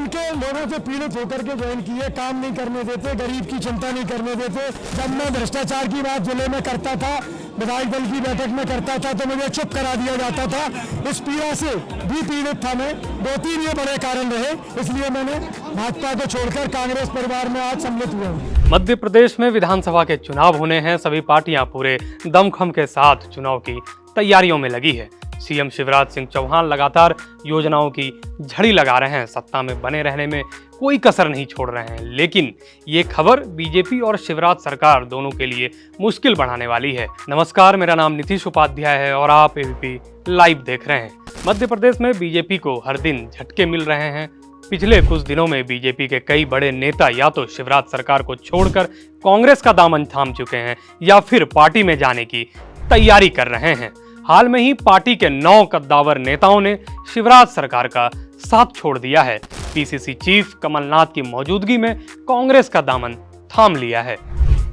उनके लोगों से पीड़ित होकर के ज्वाइन किए, काम नहीं करने देते, गरीब की चिंता नहीं करने देते। जब मैं भ्रष्टाचार की बात जिले में करता था, विधायक दल की बैठक में करता था, तो मुझे चुप करा दिया जाता था। इस पीड़ा से भी पीड़ित था मैं। 2-3 ये बड़े कारण रहे, इसलिए मैंने भाजपा को छोड़कर कांग्रेस परिवार में आज सम्मिलित हुआ हूँ। मध्य प्रदेश में विधानसभा के चुनाव होने हैं। सभी पार्टियां पूरे दमखम के साथ चुनाव की तैयारियों में लगी है। सीएम शिवराज सिंह चौहान लगातार योजनाओं की झड़ी लगा रहे हैं। सत्ता में बने रहने में कोई कसर नहीं छोड़ रहे हैं। लेकिन ये खबर बीजेपी और शिवराज सरकार दोनों के लिए मुश्किल बढ़ाने वाली है। नमस्कार, मेरा नाम नीतीश उपाध्याय है और आप एबीपी लाइव देख रहे हैं। मध्य प्रदेश में बीजेपी को हर दिन झटके मिल रहे हैं। पिछले कुछ दिनों में बीजेपी के कई बड़े नेता या तो शिवराज सरकार को छोड़कर कांग्रेस का दामन थाम चुके हैं या फिर पार्टी में जाने की तैयारी कर रहे हैं। हाल में ही पार्टी के 9 कद्दावर नेताओं ने शिवराज सरकार का साथ छोड़ दिया है। पीसीसी चीफ कमलनाथ की मौजूदगी में कांग्रेस का दामन थाम लिया है।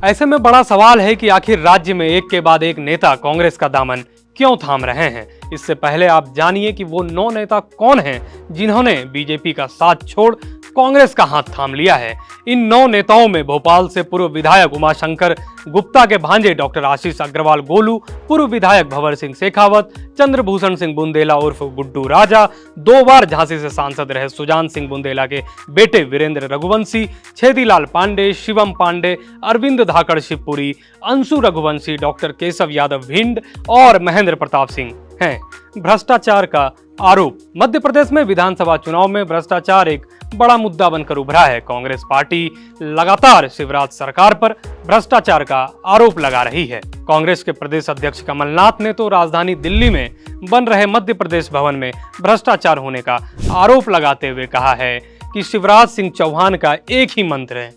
ऐसे में बड़ा सवाल है कि आखिर राज्य में एक के बाद एक नेता कांग्रेस का दामन क्यों थाम रहे हैं। इससे पहले आप जानिए कि वो 9 नेता कौन हैं जिन्होंने बीजेपी का साथ छोड़ कांग्रेस का हाथ थाम लिया है। इन 9 नेताओं में भोपाल से पूर्व विधायक उमाशंकर गुप्ता के भांजे डॉक्टर आशीष अग्रवाल गोलू, पूर्व विधायक भंवर सिंह शेखावत, चंद्रभूषण सिंह बुंदेला उर्फ गुड्डू राजा, 2 बार झांसी से सांसद रहे सुजान सिंह बुंदेला के बेटे वीरेंद्र रघुवंशी, छेदीलाल पांडे, शिवम पांडे, अरविंद धाकड़ शिवपुरी, अंशु रघुवंशी, डॉक्टर केशव यादव भिंड और महेंद्र प्रताप सिंह हैं। भ्रष्टाचार का आरोप। मध्य प्रदेश में विधानसभा चुनाव में भ्रष्टाचार एक बड़ा मुद्दा बनकर उभरा है। कांग्रेस पार्टी लगातार शिवराज सरकार पर भ्रष्टाचार का आरोप लगा रही है। कांग्रेस के प्रदेश अध्यक्ष कमलनाथ ने तो राजधानी दिल्ली में बन रहे मध्य प्रदेश भवन में भ्रष्टाचार होने का आरोप लगाते हुए कहा है कि शिवराज सिंह चौहान का एक ही मंत्र है,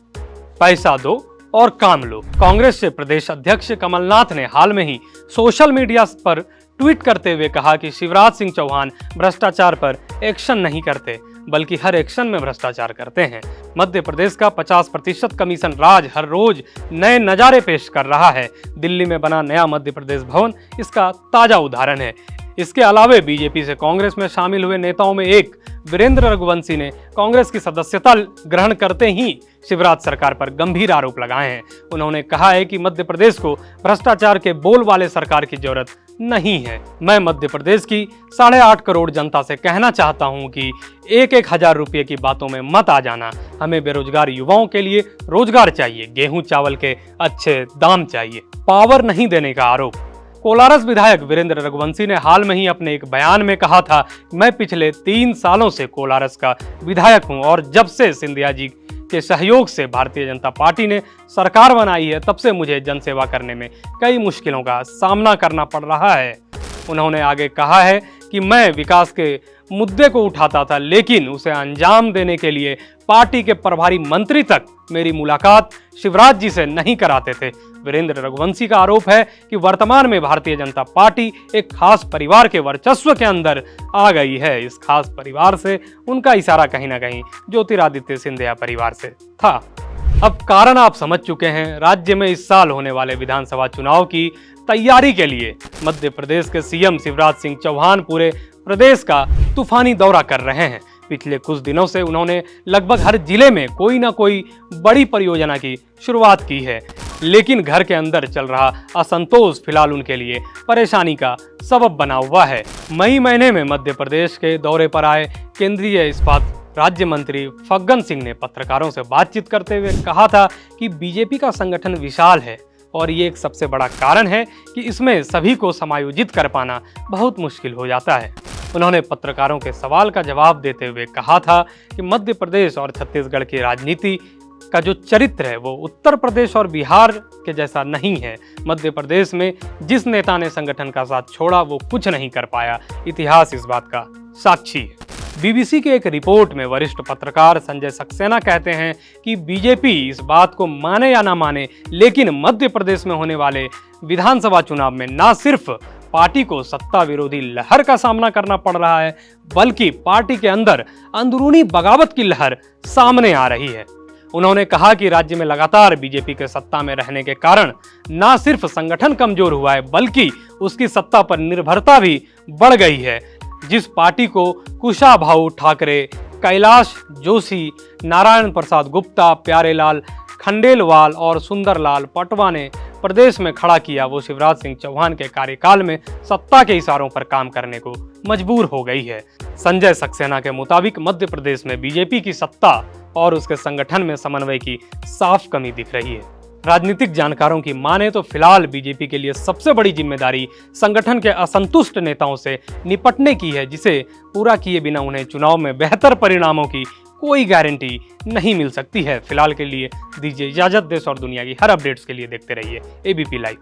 पैसा दो और काम लो। कांग्रेस के प्रदेश अध्यक्ष कमलनाथ ने हाल में ही सोशल मीडिया पर ट्वीट करते हुए कहा कि शिवराज सिंह चौहान भ्रष्टाचार पर एक्शन नहीं करते बल्कि हर एक्शन में भ्रष्टाचार करते हैं। मध्य प्रदेश का 50% कमीशन राज हर रोज नए नजारे पेश कर रहा है। दिल्ली में बना नया मध्य प्रदेश भवन इसका ताजा उदाहरण है। इसके अलावे बीजेपी से कांग्रेस में शामिल हुए नेताओं में एक वीरेंद्र रघुवंशी ने कांग्रेस की सदस्यता ग्रहण करते ही शिवराज सरकार पर गंभीर आरोप लगाए हैं। उन्होंने कहा है कि मध्य प्रदेश को भ्रष्टाचार के बोल वाले सरकार की जरूरत नहीं है। मैं मध्य प्रदेश की 8.5 करोड़ जनता से कहना चाहता हूं कि 1-1 हजार रुपये की बातों में मत आ जाना। हमें बेरोजगार युवाओं के लिए रोजगार चाहिए, गेहूं चावल के अच्छे दाम चाहिए। पावर नहीं देने का आरोप। कोलारस विधायक वीरेंद्र रघुवंशी ने हाल में ही अपने एक बयान में कहा था, मैं पिछले 3 सालों से कोलारस का विधायक हूं और जब से सिंधिया जी के सहयोग से भारतीय जनता पार्टी ने सरकार बनाई है तब से मुझे जनसेवा करने में कई मुश्किलों का सामना करना पड़ रहा है। उन्होंने आगे कहा है कि मैं विकास के मुद्दे को उठाता था लेकिन उसे अंजाम देने के लिए पार्टी के प्रभारी मंत्री तक मेरी मुलाकात शिवराज जी से नहीं कराते थे। वीरेंद्र रघुवंशी का आरोप है कि वर्तमान में भारतीय जनता पार्टी एक खास परिवार के वर्चस्व के अंदर आ गई है। इस खास परिवार से उनका इशारा कहीं ना कहीं ज्योतिरादित्य सिंधिया परिवार से था। अब कारण आप समझ चुके हैं। राज्य में इस साल होने वाले विधानसभा चुनाव की तैयारी के लिए मध्य प्रदेश के सीएम शिवराज सिंह चौहान पूरे प्रदेश का तूफानी दौरा कर रहे हैं। पिछले कुछ दिनों से उन्होंने लगभग हर जिले में कोई ना कोई बड़ी परियोजना की शुरुआत की है, लेकिन घर के अंदर चल रहा असंतोष फिलहाल उनके लिए परेशानी का सबब बना हुआ है। मई महीने में मध्य प्रदेश के दौरे पर आए केंद्रीय इस्पात राज्य मंत्री फग्गन सिंह ने पत्रकारों से बातचीत करते हुए कहा था कि बीजेपी का संगठन विशाल है और ये एक सबसे बड़ा कारण है कि इसमें सभी को समायोजित कर पाना बहुत मुश्किल हो जाता है। उन्होंने पत्रकारों के सवाल का जवाब देते हुए कहा था कि मध्य प्रदेश और छत्तीसगढ़ की राजनीति का जो चरित्र है वो उत्तर प्रदेश और बिहार के जैसा नहीं है। मध्य प्रदेश में जिस नेता ने संगठन का साथ छोड़ा वो कुछ नहीं कर पाया। इतिहास इस बात का साक्षी है। बीबीसी के एक रिपोर्ट में वरिष्ठ पत्रकार संजय सक्सेना कहते हैं कि बीजेपी इस बात को माने या ना माने लेकिन मध्य प्रदेश में होने वाले विधानसभा चुनाव में न सिर्फ पार्टी को सत्ता विरोधी लहर का सामना करना पड़ रहा है बल्कि पार्टी के अंदर अंदरूनी बगावत की लहर सामने आ रही है। उन्होंने कहा कि राज्य में लगातार बीजेपी के सत्ता में रहने के कारण न सिर्फ संगठन कमजोर हुआ है बल्कि उसकी सत्ता पर निर्भरता भी बढ़ गई है। जिस पार्टी को कुशाभाऊ ठाकरे कैलाश जोशी, नारायण प्रसाद गुप्ता, प्यारेलाल खंडेलवाल और सुंदरलाल पटवा ने प्रदेश में खड़ा किया, वो शिवराज सिंह चौहान के कार्यकाल में सत्ता के इशारों पर काम करने को मजबूर हो गई है। संजय सक्सेना के मुताबिक मध्य प्रदेश में बीजेपी की सत्ता और उसके संगठन में समन्वय की साफ कमी दिख रही है। राजनीतिक जानकारों की माने तो फिलहाल बीजेपी के लिए सबसे बड़ी जिम्मेदारी संगठन के असंतुष्ट नेताओं से निपटने की है, जिसे पूरा किए बिना उन्हें चुनाव में बेहतर परिणामों की कोई गारंटी नहीं मिल सकती है। फिलहाल के लिए दीजिए इजाजत। देश और दुनिया की हर अपडेट्स के लिए देखते रहिए एबीपी लाइव।